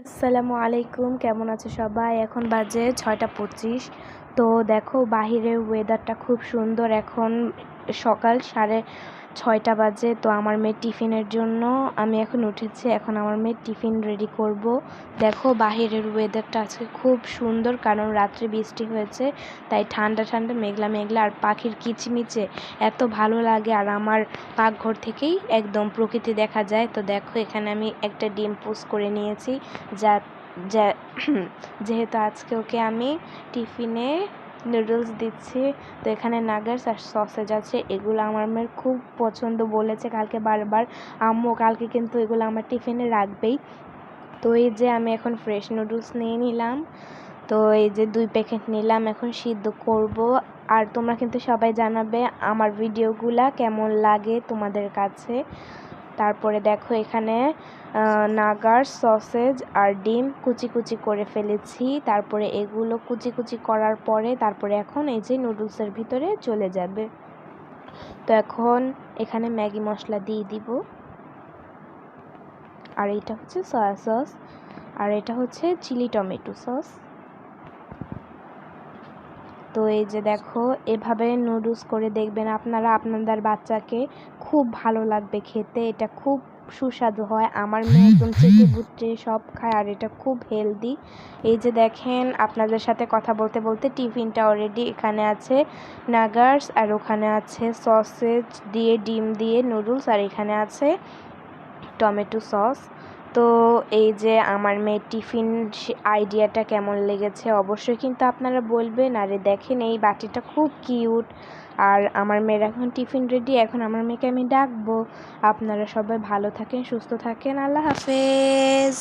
আসসালামু আলাইকুম, কেমন আছে সবাই? এখন বাজে 6টা 25। তো দেখো বাহিরের ওয়েদারটা খুব সুন্দর। এখন সকাল 6:30 বাজে। তো আমার মেয়ের টিফিনের জন্য আমি এখন উঠেছি। এখন আমার মেয়ের টিফিন রেডি করব। দেখো বাহিরের ওয়েদারটা আজকে খুব সুন্দর, কারণ রাত্রে বৃষ্টি হয়েছে, তাই ঠান্ডা ঠান্ডা মেঘলা মেঘলা, আর পাখির কিচিমিচে এত ভালো লাগে। আর আমার পাকঘর থেকেই একদম প্রকৃতি দেখা যায়। তো দেখো এখানে আমি একটা ডিম পোস্ট করে নিয়েছি, যা যা যেহেতু আজকে ওকে আমি টিফিনে নুডলস দিচ্ছি। তো এখানে নাগেটস আর সসেজ আছে, এগুলো আমার মেয়ের খুব পছন্দ, বলেছে কালকে বারবার আম্মু কালকে কিন্তু এগুলো আমার টিফিনে রাখবেই। তো এই যে আমি এখন ফ্রেশ নুডলস নিয়ে নিলাম। তো এই যে 2 প্যাকেট নিলাম, এখন সিদ্ধ করব। আর তোমরা কিন্তু সবাই জানাবে আমার ভিডিওগুলা কেমন লাগে তোমাদের কাছে। তারপরে দেখো এখানে নাগার সসেজ আর ডিম কুচি কুচি করে ফেলেছি। তারপরে এগুলো কুচি কুচি করার পরে তারপরে এখন এই যে নুডলসের ভিতরে চলে যাবে। তো এখন এখানে ম্যাগি মশলা দিয়ে দিব। আর এটা হচ্ছে সয়া সস, আর এটা হচ্ছে চিলি টমেটো সস। তো এই যে দেখো এভাবে নুডলস করে দেখবেন আপনারা, আপনাদের বাচ্চাকে খুব ভালো লাগবে খেতে। এটা খুব সুস্বাদু হয়, আমার মেয়ে একদম চেটে পুটে সব খায়, আর এটা খুব হেলদি। এই যে দেখেন আপনাদের সাথে কথা বলতে বলতে টিফিনটা অলরেডি এখানে আছে নাগার্স, আর ওখানে আছে সসেজ দিয়ে ডিম দিয়ে নুডলস, আর এখানে আছে টমেটো সস। তো এই যে আমার মেয়ের টিফিন আইডিয়াটা কেমন লেগেছে অবশ্যই কিন্তু আপনারা বলবেন। আরে দেখেন এই বাটিটা খুব কিউট। আর আমার মেয়ের এখন টিফিন রেডি, এখন আমার মেয়েকে আমি ডাকবো। আপনারা সবাই ভালো থাকেন, সুস্থ থাকেন, আল্লাহ হাফেজ।